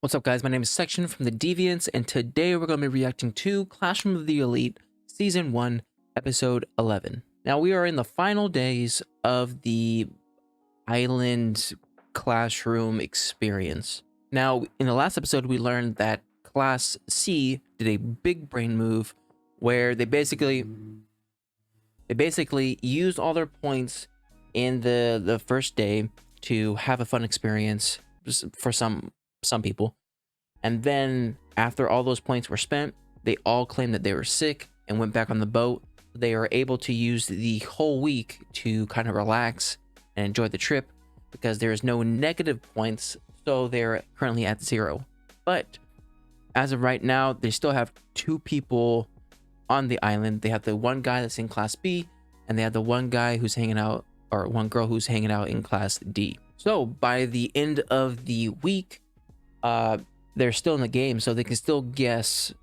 What's up, guys? My name is Section from the Deviants, and today we're going to be reacting to Classroom of the Elite Season 1, Episode 11. Now, we are in the final days of the island classroom experience. Now, in the last episode, we learned that Class C did a big brain move where they basically used all their points in the first day to have a fun experience for some people, and then after all those points were spent, they all claimed that they were sick and went back on the boat. They are able to use the whole week to kind of relax and enjoy the trip because there is no negative points, so they're currently at 0. But as of right now, they still have 2 people on the island. They have the one guy that's in Class B, and they have the one guy who's hanging out, or one girl who's hanging out in Class D. So by the end of the week, they're still in the game, so they can still guess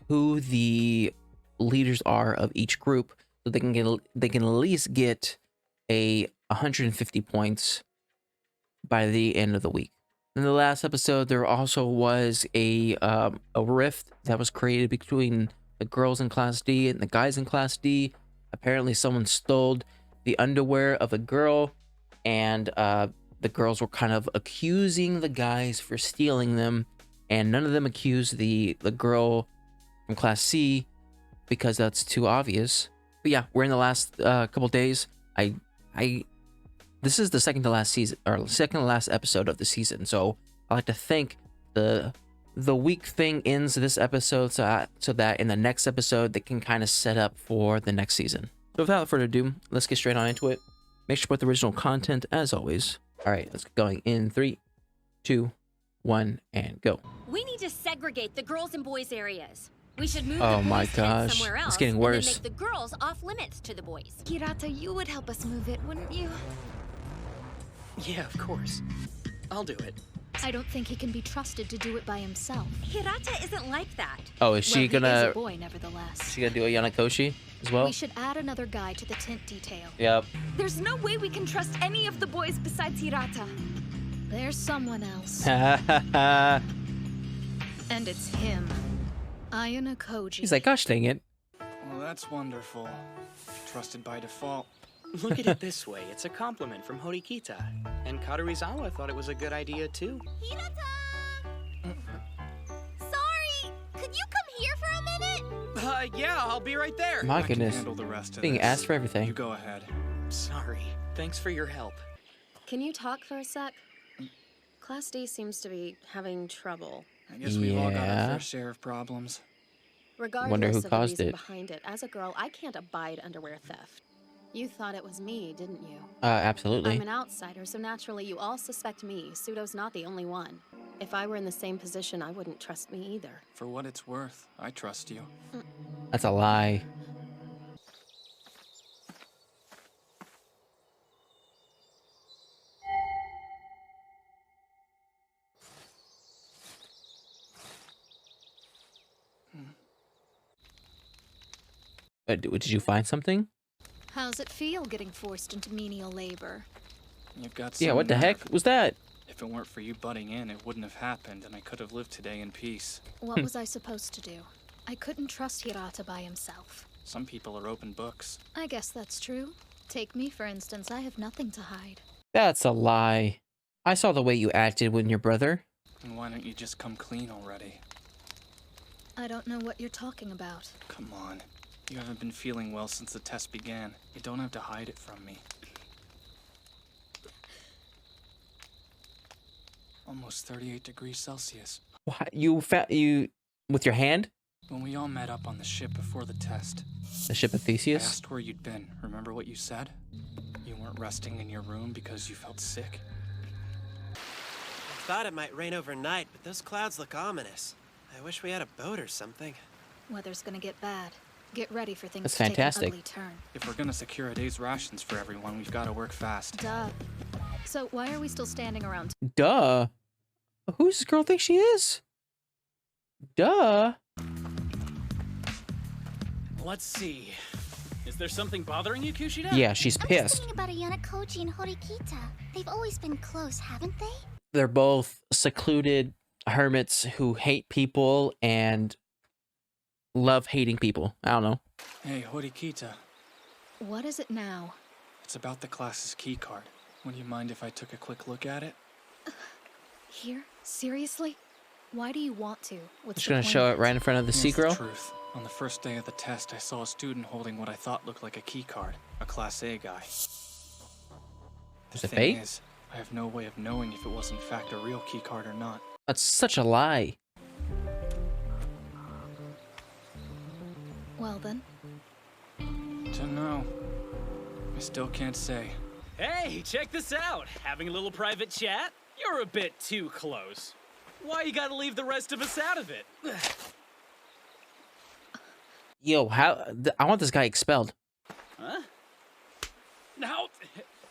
who the leaders are of each group, so they can at least get 150 points by the end of the week. In the last episode, there also was a rift that was created between the girls in Class D and the guys in Class D. Apparently, someone stole the underwear of a girl, and the girls were kind of accusing the guys for stealing them, and none of them accused the girl from Class C because that's too obvious. But yeah, we're in the last couple days. This is the second to last season, or second to last episode of the season, so I like to think the week thing ends this episode so that in the next episode they can kind of set up for the next season. So without further ado, let's get straight on into it. Make sure to put the original content as always. All right, let's get going in 3, 2, 1, and go. We need to segregate the girls and boys areas. We should move Oh the my boys' tent gosh, somewhere else, it's getting and then worse. make the girls off limits to the boys. Hirata, you would help us move it, wouldn't you? Yeah, of course. I'll do it. I don't think he can be trusted to do it by himself. Hirata isn't like that. Oh, is she Well, he is gonna a boy, nevertheless. do a Yanakoshi as well? We should add another guy to the tent detail. Yep. There's no way we can trust any of the boys besides Hirata. There's someone else. And it's him. Ayana Koji. He's like, gosh dang it. Well, that's wonderful. Trusted by default. Look at it this way. It's a compliment from Horikita. And Katarizawa thought it was a good idea, too. Hirata! Sorry! Could you come here for a minute? Yeah, I'll be right there. My I can goodness. handle the rest of Being this. asked for everything. You go ahead. Sorry. Thanks for your help. Can you talk for a sec? Class D seems to be having trouble. I guess we've all got our Yeah. fair share of problems. Regardless Wonder who of the caused reason it. behind it, as a girl, I can't abide underwear theft. You thought it was me, didn't you? Absolutely. I'm an outsider, so naturally you all suspect me. Pseudo's not the only one. If I were in the same position, I wouldn't trust me either. For what it's worth, I trust you. That's a lie. Did you find something? How's it feel getting forced into menial labor? You've got Yeah, some what the heck nerve. was that? If it weren't for you butting in, it wouldn't have happened, and I could have lived today in peace. What was I supposed to do? I couldn't trust Hirata by himself. Some people are open books. I guess that's true. Take me, for instance. I have nothing to hide. That's a lie. I saw the way you acted with your brother. And why don't you just come clean already? I don't know what you're talking about. Come on. You haven't been feeling well since the test began. You don't have to hide it from me. Almost 38 degrees Celsius. What? You with your hand? When we all met up on the ship before the test, The ship of I Theseus? asked where you'd been. Remember what you said? You weren't resting in your room because you felt sick? I thought it might rain overnight, but those clouds look ominous. I wish we had a boat or something. Weather's gonna get bad. Get ready for things That's to fantastic. take an ugly turn. If we're gonna secure a day's rations for everyone, we've got to work fast. Duh. So why are we still standing around? Duh. Who's this girl think she is? Duh. Let's see. Is there something bothering you, Kushida? Yeah, she's I'm just pissed. thinking about Ayana and Horikita. They've always been close, haven't they? They're both secluded hermits who hate people and love hating people. I don't know. Hey, Horikita. What is it now? It's about the class's key card. Would you mind if I took a quick look at it? Here? Seriously? Why do you want to? What's Just the gonna point show of it right in front of the Here's sea girl. the truth. On the first day of the test, I saw a student holding what I thought looked like a key card. A Class A guy. Is The it thing fake? is, I have no way of knowing if it was in fact a real key card or not. That's such a lie. Well then. Don't know. I still can't say. Hey, check this out. Having a little private chat? You're a bit too close. Why you gotta leave the rest of us out of it? Yo, I want this guy expelled. Huh? No.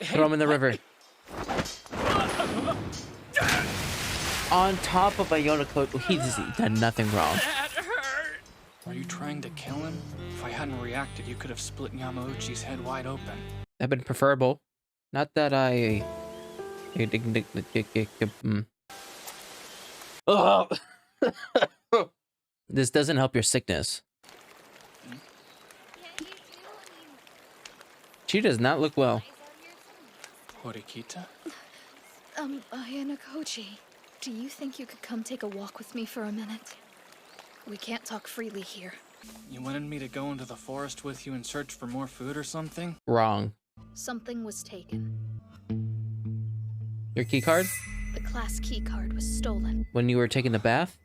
Throw him in the river. On top of Ayonoko, he's done nothing wrong. That hurt. Are you trying to kill him? If I hadn't reacted, you could have split Yamauchi's head wide open. That'd been preferable. Not that I. Oh. This doesn't help your sickness. She does not look well. Horikita? Ayanokoji, do you think you could come take a walk with me for a minute? We can't talk freely here. You wanted me to go into the forest with you and search for more food or something? Wrong. Something was taken. Your key card? The class key card was stolen. When you were taking the bath?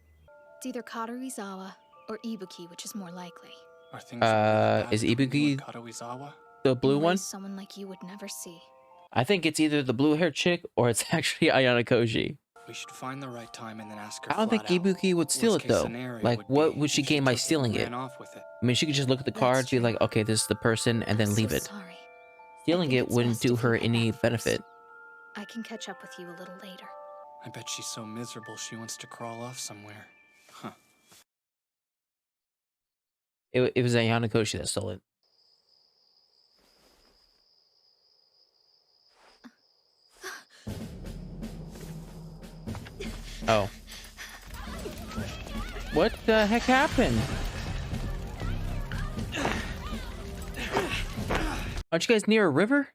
It's either Karuizawa or Ibuki, which is more likely. Are things really bad Is for people Ibuki at Kadoizawa? the blue In one? ways someone like you would never see. I think it's either the blue-haired chick or it's actually Ayanokoji. We should find the right time and then ask her I don't think flat out. Ibuki would steal Worst it case though. scenario Like, would what be would she gain by took it and stealing it? ran off with it. I mean, she could just look at the That's cards, be true. like, okay, this is the person, and then I'm leave so it. Sorry. Stealing think it it's wouldn't best do if you her head any back first. benefit. I can catch up with you a little later. I bet she's so miserable she wants to crawl off somewhere. Huh. It was Ayanokoshi that stole it. Oh. What the heck happened? Aren't you guys near a river?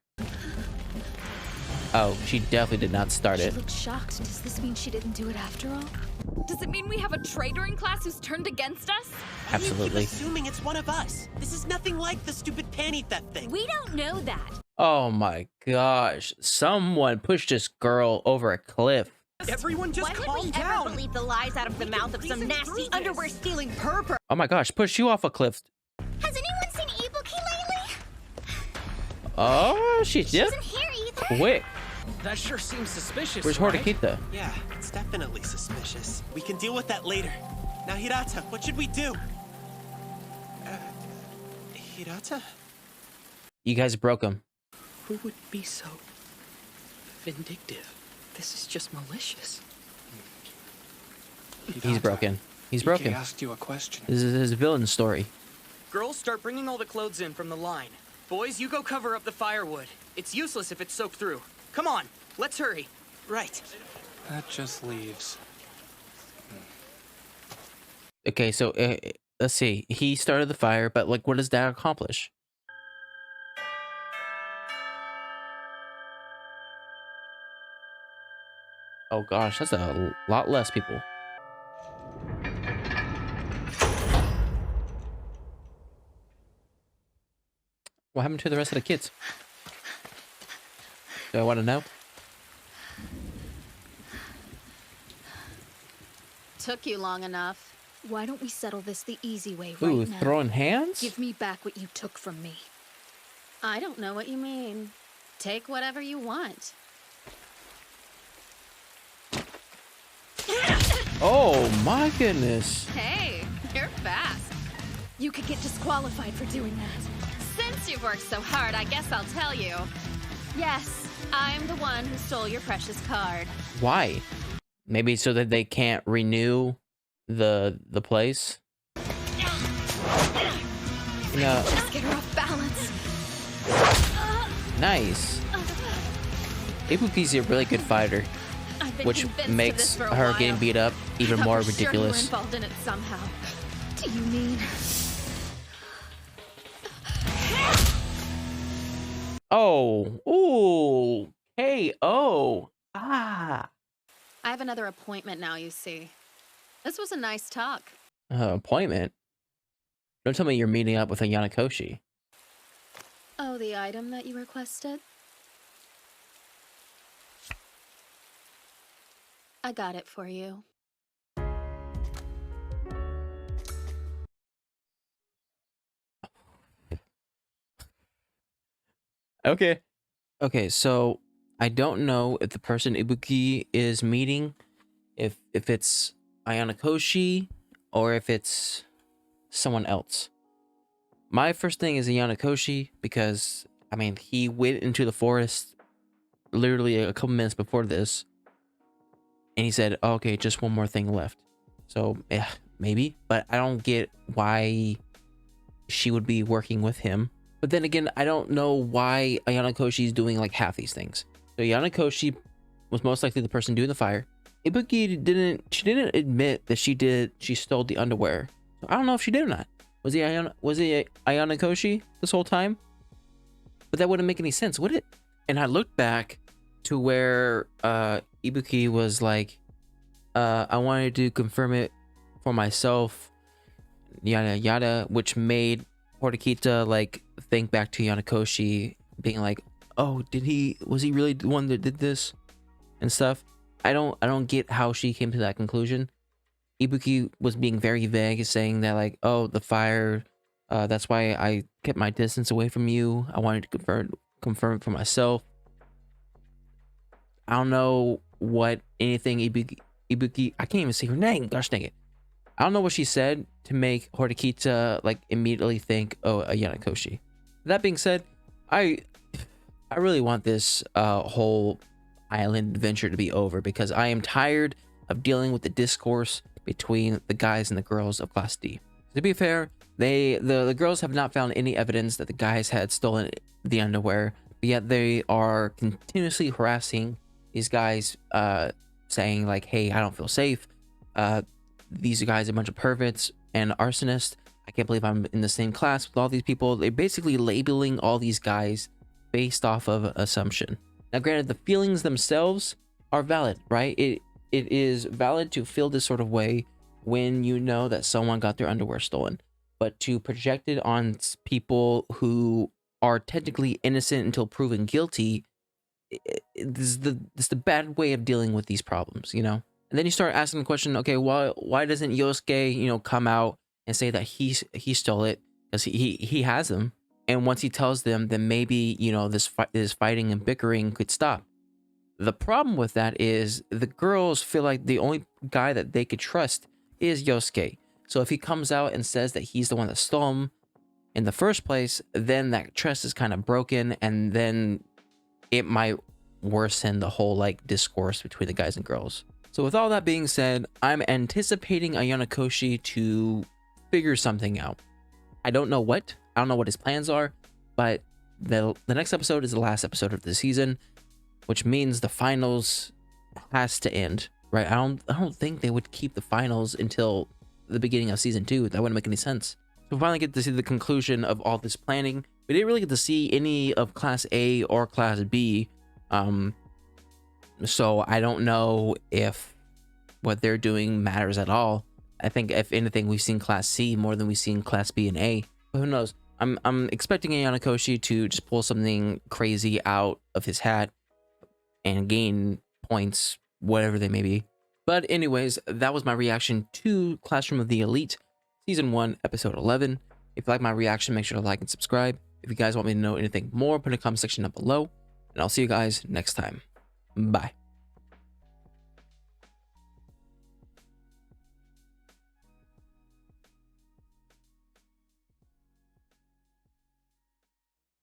Oh, she definitely did not start She it. looked shocked. Does this mean she didn't do it after all? Does it mean we have a traitor in class who's turned against us? Absolutely. You keep assuming it's one of us. This is nothing like the stupid panty theft thing. We don't know that. Oh my gosh. Someone pushed this girl over a cliff. Everyone just Why would calm we down. ever believe the lies out of the mouth of some reason nasty through this. underwear-stealing perper? Oh my gosh, push you off a cliff. Has anyone seen Ibuki lately? Oh, she She did? isn't here either. Quick. That sure seems suspicious. Where's right? Horikita? Yeah, it's definitely suspicious. We can deal with that later. Now, Hirata, what should we do? Hirata? You guys broke him. Who would be so vindictive? This is just malicious. He's Hidata, broken. He's Ike broken. asked you a question. This is his villain story. Girls, start bringing all the clothes in from the line. Boys, you go cover up the firewood. It's useless if it's soaked through. Come on, let's hurry. Right. That just leaves. Okay, so let's see. He started the fire, but like, what does that accomplish? Oh gosh, that's a lot less people. What happened to the rest of the kids? Do I want to know? Took you long enough. Why don't we settle this the easy way right Ooh, now? throwing hands? Give me back what you took from me. I don't know what you mean. Take whatever you want. Oh my goodness. Hey, you're fast. You could get disqualified for doing that. Since you've worked so hard, I guess I'll tell you. Yes, I'm the one who stole your precious card. Why? Maybe so that they can't renew the place? No. Just get her off balance. Nice. Ibuki's a really good fighter. I I've been which convinced of makes this for a her while. getting beat up I even thought more for sure you were ridiculous. involved in it somehow. Do you mean? Oh, ooh, hey, oh, ah. I have another appointment now, you see. This was a nice talk. Appointment? Don't tell me you're meeting up with a Yanakoshi. Oh, the item that you requested? I got it for you. Okay. Okay, so I don't know if the person Ibuki is meeting, if it's Ayana Koshi or if it's someone else. My first thing is Ayana Koshi because I mean he went into the forest literally a couple minutes before this, and he said, oh, "Okay, just one more thing left." So maybe, but I don't get why she would be working with him. But then again, I don't know why Ayana Koshi is doing like half these things. So Ayana Koshi was most likely the person doing the fire. Ibuki didn't admit that she stole the underwear. So I don't know if she did or not. Was he Ayana Koshi this whole time? But that wouldn't make any sense, would it? And I looked back to where Ibuki was like, I wanted to confirm it for myself, yada yada, which made Horikita like think back to Yanakoshi being like, oh, was he really the one that did this and stuff? I don't get how she came to that conclusion. Ibuki was being very vague, saying that like, oh, the fire, that's why I kept my distance away from you. I wanted to confirm it for myself. I don't know what anything Ibuki, I can't even say her name, gosh dang it. I don't know what she said to make Horikita like immediately think, oh, a Yanakoshi. That being said, I really want this whole island adventure to be over because I am tired of dealing with the discourse between the guys and the girls of Class D. To be fair, the girls have not found any evidence that the guys had stolen the underwear, but yet they are continuously harassing these guys, saying like, hey, I don't feel safe. These guys are a bunch of perverts and arsonists. I can't believe I'm in the same class with all these people. They're basically labeling all these guys based off of assumption. Now, granted, the feelings themselves are valid, right? It is valid to feel this sort of way when you know that someone got their underwear stolen. But to project it on people who are technically innocent until proven guilty, this is the bad way of dealing with these problems, you know? And then you start asking the question, okay, why doesn't Yosuke, you know, come out and say that he stole it? Because he has them. And once he tells them, then maybe, you know, this fighting and bickering could stop. The problem with that is the girls feel like the only guy that they could trust is Yosuke. So if he comes out and says that he's the one that stole him in the first place, then that trust is kind of broken, and then it might worsen the whole like discourse between the guys and girls. So with all that being said, I'm anticipating Ayana Koshi to figure something out. I don't know what. I don't know what his plans are, but the next episode is the last episode of the season, which means the finals has to end, right? I don't think they would keep the finals until the beginning of season 2. That wouldn't make any sense. So we finally get to see the conclusion of all this planning. We didn't really get to see any of Class A or Class B. So I don't know if what they're doing matters at all. I think if anything, we've seen Class C more than we've seen Class B and A. But who knows? I'm expecting Ayana Koshi to just pull something crazy out of his hat and gain points, whatever they may be. But anyways, that was my reaction to Classroom of the Elite, Season 1, Episode 11. If you like my reaction, make sure to like and subscribe. If you guys want me to know anything more, put in the comment section down below. And I'll see you guys next time. Bye.